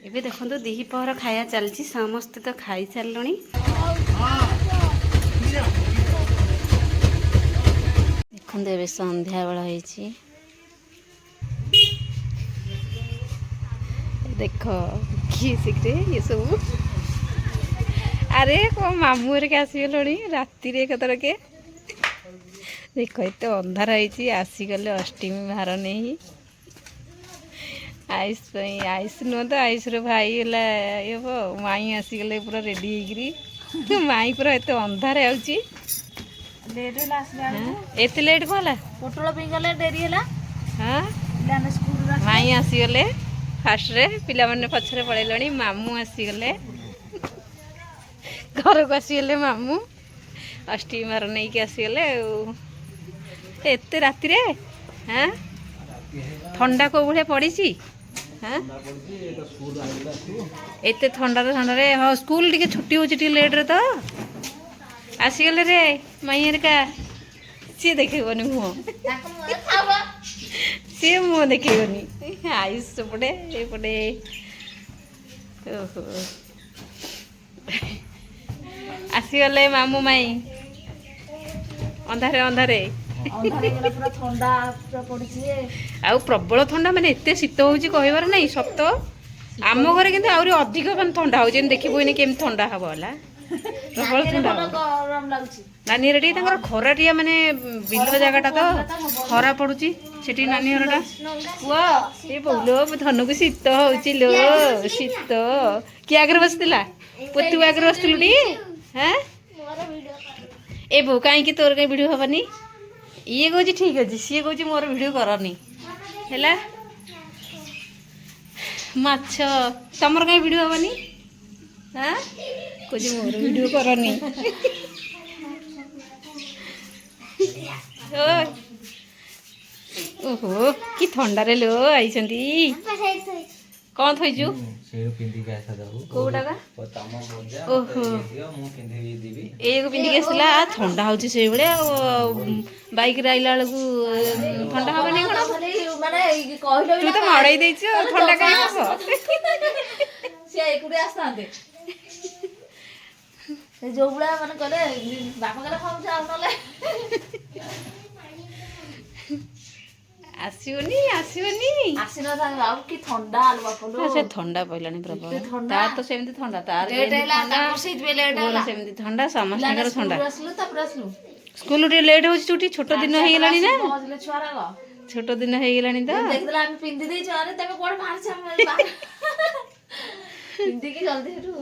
ଏବେ ଦେଖନ୍ତୁ ଦିହି ପହର ଖାଇବା ଚାଲିଛି ସମସ୍ତେ ତ ଖାଇ ସାରିଲଣି। ଦେଖନ୍ତୁ ଏବେ ସନ୍ଧ୍ୟା ବେଳ ହେଇଛି। ଦେଖ କିଏ ଶିଖରେ ଇଏ ସବୁ ଆରେ କଣ ମାମୁଁ ହେରିକା ଆସିଗଲଣି ରାତିରେ କେତେବେଳକେ ଦେଖ ଏତେ ଅନ୍ଧାର ହେଇଛି ଆସିଗଲେ ଅଷ୍ଟମୀ ଭାର ନେଇ ଆଇସ୍ ପାଇଁ ଆଇସ୍ ନୁହଁ ତ ଆଇସ୍ର ଭାଇ ହେଲା ଇଏ ହବ ମାଇଁ ଆସିଗଲେ ପୁରା ରେଡ଼ି ହେଇକିରି ମାଇଁ ପୁରା ଏତେ ଅନ୍ଧାର ହେଉଛି ଲେଟ୍ ହେଲା ଆସିଲା ବେଳକୁ ଏତେ ଲେଟ୍ କଣ ହେଲା ପୋଟଳ ପାଇଁ ଗଲେ ଡେରି ହେଲା ହଁ ପିଲାମାନେ ସ୍କୁଲରୁ ମାଇଁ ଆସିଗଲେ ଫାଷ୍ଟରେ ପିଲାମାନେ ପଛରେ ପଳେଇଲେଣି ମାମୁଁ ଆସିଗଲେ ଘରକୁ ଆସିଗଲେ ମାମୁଁ ଅଷ୍ଟମୀ ଭାର ନେଇକି ଆସିଗଲେ ଆଉ ଏତେ ରାତିରେ ହଁ ଥଣ୍ଡା କେଉଁ ଭଳିଆ ପଡ଼ିଛି ହଁ ଏତେ ଥଣ୍ଡାରେ ହଁ ସ୍କୁଲ ଟିକେ ଛୁଟି ହେଉଛି ଟିକେ ଲେଟ୍ରେ ତ ଆସିଗଲେ ରେ ମାଇଁ ହେରିକା ସିଏ ଦେଖେଇବନି ମୁହଁ ସିଏ ମୁହଁ ଦେଖେଇବନି ଆଇସ୍ ସେପଟେ ଏପଟେ ଓହୋ ଆସିଗଲେ ମାମୁଁ ମାଇଁ ଅନ୍ଧାରେ ଅନ୍ଧାରେ ପୁରା ଥଣ୍ଡା ପଡିଛି ଆଉ ପ୍ରବଳ ଥଣ୍ଡା ମାନେ ଏତେ ଶୀତ ହେଉଛି କହିବାର ନାହିଁ ସତ ଆମ ଘରେ କିନ୍ତୁ ଆହୁରି ଅଧିକ ମାନେ ଥଣ୍ଡା ହେଉଛି ଯେମିତି ଦେଖିବୁ ଏଇନେ କେମିତି ଥଣ୍ଡା ହବ ହେଲା ପ୍ରବଳ ଥଣ୍ଡା ହବ ନାନୀ ଘର ଟିକେ ତାଙ୍କର ଖରାଟିଆ ମାନେ ବିଲ ଜାଗାଟା ତ ଖରା ପଡୁଛି ସେଠି ନାନୀ ଘରଟା ପୁଅ ଏ ବୋଉଲୋ ଧନକୁ ଶୀତ ହଉଛି ଲୋ ଶୀତ କିଏ ଆଗରେ ବସିଥିଲା ତୁ ଆଗରେ ବସିଥିଲୁ ଟି ହଁ ଏ ବୋଉ କାହିଁକି ତୋର କାହିଁ ଭିଡ଼ିଓ ହବନି ଇଏ କହୁଛି ଠିକ୍ ଅଛି ସିଏ କହୁଛି ମୋର ଭିଡ଼ିଓ କରନି ହେଲା ମାଛ ତମର କାହିଁ ଭିଡ଼ିଓ ହବନି ହଁ କହୁଛି ମୋର ଭିଡ଼ିଓ କରନି ଓହୋ କି ଥଣ୍ଡାରେ लो ଆଇଛନ୍ତି କଣ ଥୋଇଛୁ କୋଉଟା ଓହୋ ଏଇକୁ ପିନ୍ଧିକି ଆସିଥିଲା ଥଣ୍ଡା ହେଉଛି ସେଇଭଳିଆ ବାଇକ୍ରେ ଆଇଲା ବେଳକୁ ଥଣ୍ଡା ହବନି କଣ ତୁ ତ ମଡ଼େଇ ଦେଇଛୁ ଥଣ୍ଡା କାହିଁ ହବ ସେ ଏକୁଟିଆ ଆସିଥାନ୍ତେ ଯୋଉ ଭଳିଆ ମାନେ କଲେ ବାପା କଲେ ଖାଉଛି ଆଉ ନହେଲେ ଆସିବନି ଆସିନଥାନ୍ତେ ଆଉ କି ଥଣ୍ଡା ସେ ଥଣ୍ଡା ପଇଲାଣି ପ୍ରବଳ ତାର ତ ସେମିତି ଥଣ୍ଡା ତାର ସେମିତି ଥଣ୍ଡା ସମସ୍ତଙ୍କର ଥଣ୍ଡା ସ୍କୁଲ ଟିକେ ଲେଟ୍ ହେଉଛି ଛୁଟି ଛୋଟ ଦିନ ହେଇଗଲାଣି ନା ଛୋଟ ଦିନ ହେଇଗଲାଣି ତ ଦେଖିଲା ଆମେ ପିନ୍ଧି ଦେଇଛୁ ଆରେ ତମେ କୁଆଡେ ବାହାରିଛ ପିନ୍ଧିକି ଜଲ୍ଦି ସେଠୁ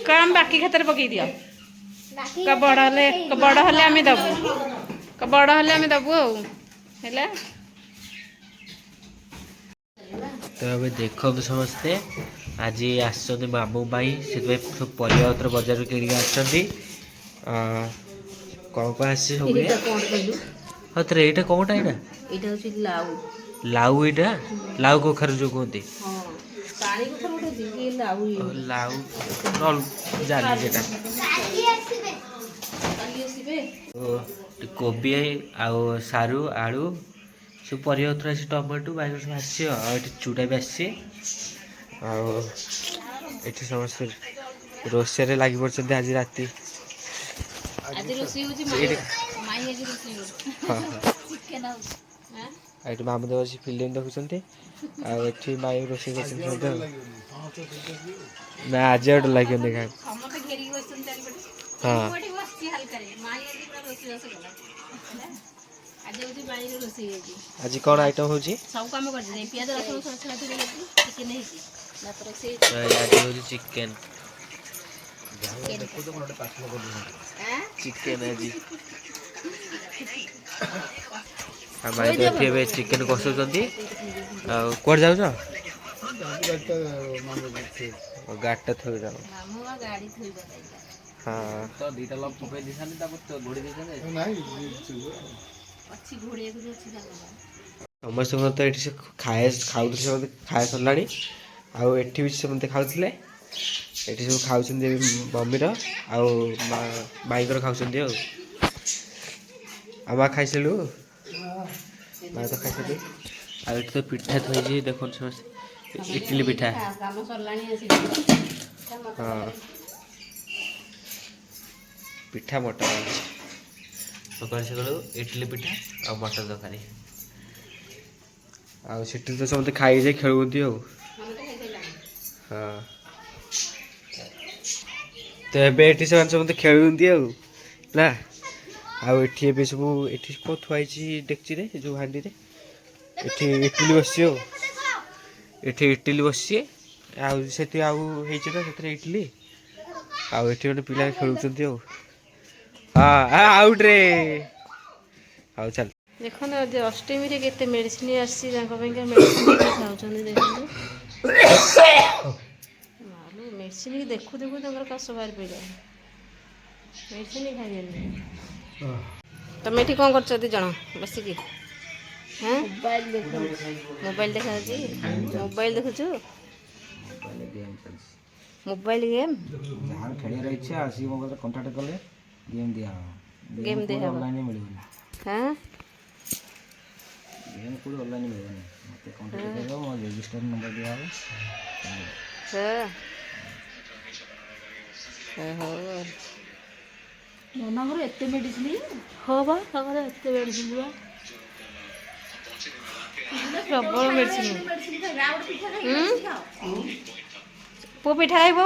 କଣ ବାକି ଖାତାରେ ପକେଇ ଦିଅ ବଡ଼ ହେଲେ ଆମେ ଦେବୁ ଆଉ ହେଲା ତ ଏବେ ଦେଖନ୍ତୁ ସମସ୍ତେ ଆଜି ଆସିଛନ୍ତି ମାମୁଁ ପାଇଁ ସେଥିପାଇଁ ସବୁ ପରିବାପତ୍ର ବଜାରରୁ କିଣିକି ଆସିଛନ୍ତି କ'ଣ ଆସିଛି ସବୁ ହଁ ତରେ ଏଇଟା କ'ଣଟା ଏଇଟା ହେଉଛି ଲାଉ ଲାଉ ଏଇଟା ଲାଉ କଖାରୁ ଯେଉଁ କୁହନ୍ତି ଲାଉ ଜାଲି ସେଟା କୋବି ଆଉ ସାରୁ ଆଳୁ ସବୁ ପରିବାପତ୍ର ଆସିଛି ଟମାଟୋ ବାଇଗଣ ସବୁ ଆସିଛି ଆଉ ଏଠି ଚୁଡ଼ା ବି ଆସିଛି ଆଉ ଏଠି ସମସ୍ତେ ରୋଷେଇରେ ଲାଗି ପଡ଼ିଛନ୍ତି ଆଜି ରାତି ଏଠି ମାମୁଁ ଦେବ ବସି ଫିଲ୍ମ ଦେଖୁଛନ୍ତି ଆଉ ଏଠି ମାଇଁ ରୋଷେଇ କରୁଛନ୍ତି ନା ଆଜି ଗୋଟେ ଲାଗିବନି ଖାଇବା ହଁ ଆଜି କ'ଣ ଆଇଟମ୍ ହେଉଛି ସବୁ କାମ କରିଛି ପିଆଜ ରସୁଣ ଚିକେନ ହେଇଛି ଆଜି ହେଉଛି ଚିକେନ ଆଜି ଆଉ ମାଇଁ ତ ଏଠି ଏବେ ଚିକେନ କଷୁଛନ୍ତି ଆଉ କୁଆଡ଼େ ଯାଉଛ ଗାଡ଼ିଟା ଥୋଇ ଯାଅ ହଁ ଦିଟା ଲକ୍ ପକେଇ ଦେଇଥାନ୍ତି ତାପରେ ଘୋଡ଼ି ଦେଇଥାନ୍ତି ସମସ୍ତଙ୍କର ତ ଏଠି ସେ ଖାଉଥିଲେ ସମସ୍ତେ ଖାଇବା ସରିଲାଣି ଆଉ ଏଠି ବି ସମସ୍ତେ ଖାଉଥିଲେ। ଏଠି ସବୁ ଖାଉଛନ୍ତି ଏବେ ମମିର ଆଉ ମାଇଙ୍କର ଖାଉଛନ୍ତି ଆଉ ମା ଖାଇସାରିଲୁ? ମା ତ ଖାଇସାରିଲି। ଆଉ ଏଠି ତ ପିଠା ଥୋଇଛି ଦେଖନ୍ତୁ ସମସ୍ତେ, ଇଟିଲି ପିଠା। ହଁ ପିଠା ମଟର ଅଛି ସକାଳୁ ସକାଳୁ ଇଟିଲି ପିଠା ଆଉ ମଟର ତରକାରୀ। ଆଉ ସେଠି ତ ସମସ୍ତେ ଖାଇଯାଇ ଖେଳୁଛନ୍ତି ଆଉ। ହଁ ତ ଏବେ ଏଠି ସେମାନେ ସମସ୍ତେ ଖେଳୁଛନ୍ତି ଆଉ ନା। ଆଉ ଏଠି ଏବେ ସବୁ ଏଠି କ'ଣ ଥୁଆ ହେଇଛି ଡେକ୍ଚିରେ ଯେଉଁ ହାଣ୍ଡିରେ, ଏଠି ଇଟିଲି ବସିଛି ଆଉ ଏଠି ଇଟିଲି ବସିଛି। ଆଉ ସେଠି ଆଉ ହେଇଛି ତ ସେଥିରେ ଇଟିଲି। ଆଉ ଏଠି ଗୋଟେ ପିଲା ଖେଳୁଛନ୍ତି ଆଉ। ହଁ ଆଉଟ୍ରେ। ହଉ ଚାଲ। ଦେଖନ୍ତୁ ଆଜି ଅଷ୍ଟମୀରେ କେତେ ମେଡ଼ିସିନ ଆସିଛି ତାଙ୍କ ପାଇଁକା, ମେଡ଼ିସିନ ଖାଉଛନ୍ତି ଦେଖନ୍ତୁ। ମେଡ଼ିସିନ କି ଦେଖୁ ଦେଖୁ ତାଙ୍କର କାଶ ବାହାରି ପଡ଼ିଲା। ମେଡ଼ିସିନ ଖାଇବେନି। ତମେ ଏଠି କ'ଣ କରୁଛ ଦି ଜଣ ବସିକି? ମୋବାଇଲ ଦେଖାଯାଉଛି। ମୋବାଇଲ ଦେଖୁଛୁ? ମୋବାଇଲ ଗେମ୍ ଯାହାର ଖେଳିବାର ଇଚ୍ଛା ଆସିକି ମୋ ପାଖରେ କଣ୍ଟାକ୍ଟ କଲେ ଗେମ୍ ଦିଆହେବ। ଗେମ୍ ଦିଆହେବ। ଅନଲାଇନରେ ମିଳିବନି। ହାଁ ଗେମ୍ କୋଉଠି ଅନଲାଇନ୍ ମିଳିବନି। ମୋତେ କଣ୍ଟାକ୍ଟ କରିବ, ମୋ ରେଜିଷ୍ଟର ନମ୍ବର ଦିଆହେବ। ହଉ ନନାଙ୍କର ଏତେ ମେଡ଼ିସିନ? ହଁ ବା ତାଙ୍କର ଏତେ ମେଡ଼ିସିନ ବା, ପ୍ରବଳ ମେଡ଼ିସିନ। ପୁଅ ପିଠା ଖାଇବ?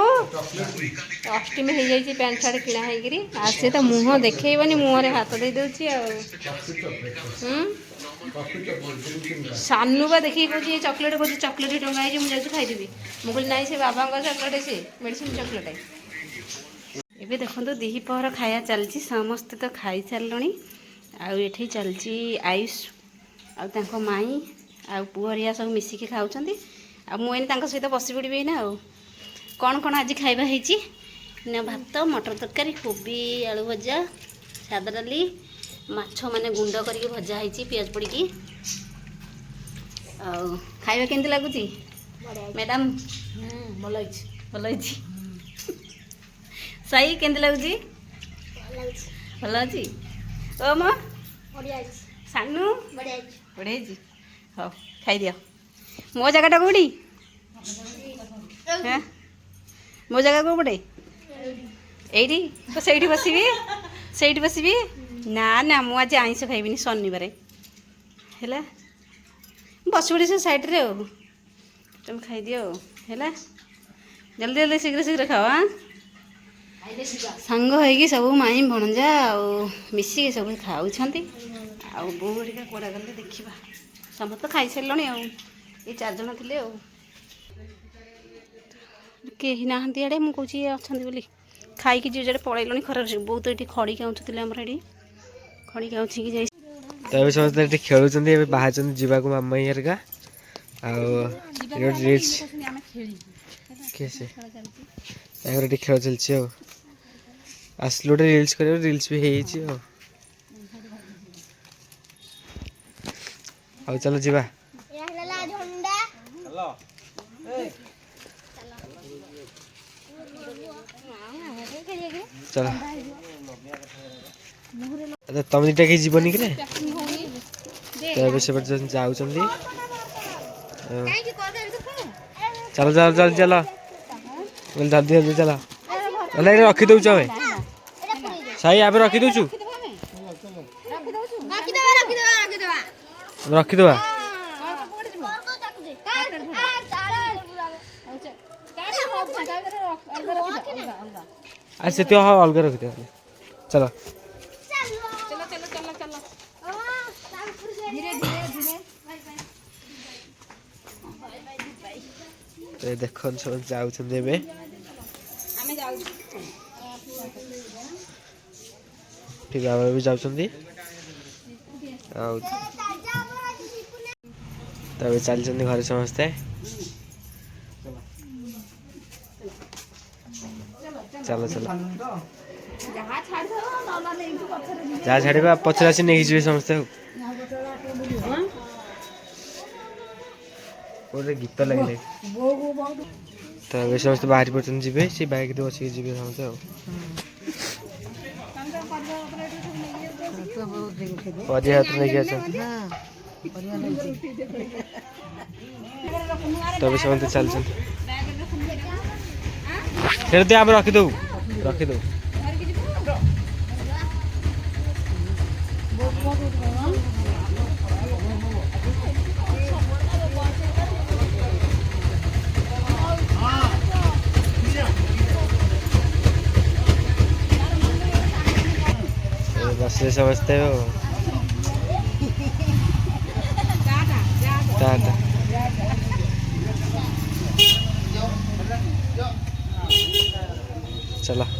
ଅଷ୍ଟମୀ ହେଇଯାଇଛି ପ୍ୟାଣ୍ଟ ସାର୍ଟ କିଣା ହେଇକିରି। ଆଉ ସେ ତ ମୁହଁ ଦେଖେଇବନି, ମୁହଁରେ ହାତ ଦେଇ ଦେଉଛି ଆଉ। ସାନୁ ବା ଦେଖିକି କହୁଛି ଏ ଚକୋଲେଟ୍, କହୁଛି ଚକୋଲେଟ୍ ଟଙ୍କା ହେଇଛି ମୁଁ ଯାଉଛି ଖାଇଦେବି। ମୁଁ କହିଲି ନାଇଁ ସେ ବାବାଙ୍କ ଚକୋଲେଟ୍, ସେ ମେଡ଼ିସିନ ଚକୋଲେଟ୍। ଏବେ ଦେଖନ୍ତୁ ଦ୍ୱିପହର ଖାଇବା ଚାଲିଛି, ସମସ୍ତେ ତ ଖାଇସାରିଲଣି। ଆଉ ଏଠି ଚାଲିଛି ଆୟୁଷ ଆଉ ତାଙ୍କ ମାଇଁ ଆଉ ପୁଅ ହେରିକା ସବୁ ମିଶିକି ଖାଉଛନ୍ତି। ଆଉ ମୁଁ ଏଇନେ ତାଙ୍କ ସହିତ ବସି ପଡ଼ିବି ଏଇନା। ଆଉ କ'ଣ କ'ଣ ଆଜି ଖାଇବା ହେଇଛି ନା, ଭାତ, ମଟର ତରକାରୀ, କୋବି ଆଳୁ ଭଜା, ସାଧା ଡାଲି, ମାଛ ମାନେ ଗୁଣ୍ଡ କରିକି ଭଜା ହେଇଛି ପିଆଜ ପଡ଼ିକି। ଆଉ ଖାଇବା କେମିତି ଲାଗୁଛି ମ୍ୟାଡ଼ାମ୍? ଭଲ ହେଇଛି। ଭଲ ହେଇଛି। ସାଇ କେମିତି ଲାଗୁଛି? ଭଲ ଅଛି। ଓ ମୋ ସାନୁ ବଢ଼ିଆ ହେଇଛି। ହଉ ଖାଇଦିଅ। ମୋ ଜାଗାଟା କେଉଁଠି? ହଁ ମୋ ଜାଗା କେଉଁ ପଟେ? ଏଇଠି ତ, ସେଇଠି ବସିବି, ସେଇଠି ବସିବି। ନା ନା ମୁଁ ଆଜି ଆଇଁଷ ଖାଇବିନି, ଶନିବାର ହେଲା। ବସି ପଡ଼ି ସେ ସାଇଡ଼୍ରେ ଆଉ ତମେ ଖାଇଦିଅ ଆଉ ହେଲା। ଜଲ୍ଦି ଜଲ୍ଦି ଶୀଘ୍ର ଶୀଘ୍ର ଖାଅ। ସାଙ୍ଗ ହେଇକି ସବୁ ମାଇଁ ଭଣଜା ଆଉ ମିଶିକି ସବୁ ଖାଉଛନ୍ତି। ଆଉ ବୋଉ ହେରିକା କୁଆଡ଼େ ଗଲେ ଦେଖିବା। ସମସ୍ତେ ଖାଇସାରିଲଣି ଆଉ, ଏଇ 4 ଜଣ ଥିଲେ ଆଉ। କେହି ନାହାନ୍ତି ଆଡ଼େ, ମୁଁ କହୁଛି ଅଛନ୍ତି ବୋଲି। ଖାଇକି ଯିଏ ଯୁଆଡ଼େ ପଳେଇଲଣି ଖରାପ। ବହୁତ ଏଠି ଖଡ଼ି କାଉଁଛୁଥିଲେ ଆମର, ଏଠି ଖଡ଼ି କାଉଁଚିକି ଯାଇ। ତ ଏବେ ସମସ୍ତେ ଏଠି ଖେଳୁଛନ୍ତି। ଏବେ ବାହାରିଛନ୍ତି ଯିବାକୁ ମାମା ହେରିକା। ଆଉ ରିଲ୍ସ କିଏ ସେ ତାଙ୍କର ଏଠି ଖେଳ ଚାଲିଛି ଆଉ। ଆସିଲୁ ଗୋଟେ ରିଲ୍ସ କରିବାକୁ, ରିଲ୍ସ ବି ହେଇଯାଇଛି ଆଉ। ହଉ ଚାଲ ଯିବା। ଚାଲ ତମେ ଦିଟା କେହି ଯିବନି କି? ତ ଏବେ ସେପଟେ ଯାଉଛନ୍ତି। ଚାଲ ଚାଲ ଚାଲ ଚାଲ, ଜଲ୍ଦି ଜଲ୍ଦି ଚାଲ। ହେଲେ ଏଇଟା ରଖିଦେଉଛୁ ଆମେ। ସାଇ ଆମେ ରଖିଦେଉଛୁ, ରଖିଦେବା। ଆରେ ସେତିକି ହଁ ଅଲଗା ରଖିଦେବା। ଚାଲ ତ ଦେଖନ୍ତୁ ସବୁ ଯାଉଛନ୍ତି ଏବେ। ଠିକ ଭାବରେ ବି ଯାଉଛନ୍ତି। ଆଉ ତବେ ଚାଲିଛନ୍ତି ଘରେ ସମସ୍ତେ। ଚାଲ ଚାଲ, ଯାହା ଛାଡ଼ିବା ପଛରେ ଆସି ନେଇକି ଯିବେ ସମସ୍ତେ ଆଉ। ଗୋଟେ ଗୀତ ଲାଗିଲେ ତ ଏବେ ସମସ୍ତେ ବାହାରି ପଡ଼ୁଛନ୍ତି ଯିବେ ସେ ବାଇକ୍ରେ ବସିକି ଯିବେ ସମସ୍ତେ ଆଉ ପରିବା ହାତ ନେଇକି ଆସନ୍ତି ତ ଏବେ ସମସ୍ତେ ଚାଲିଛନ୍ତି ସେଠି ଆମେ ରଖିଦେବୁ बसले समझते हो टाटा चलो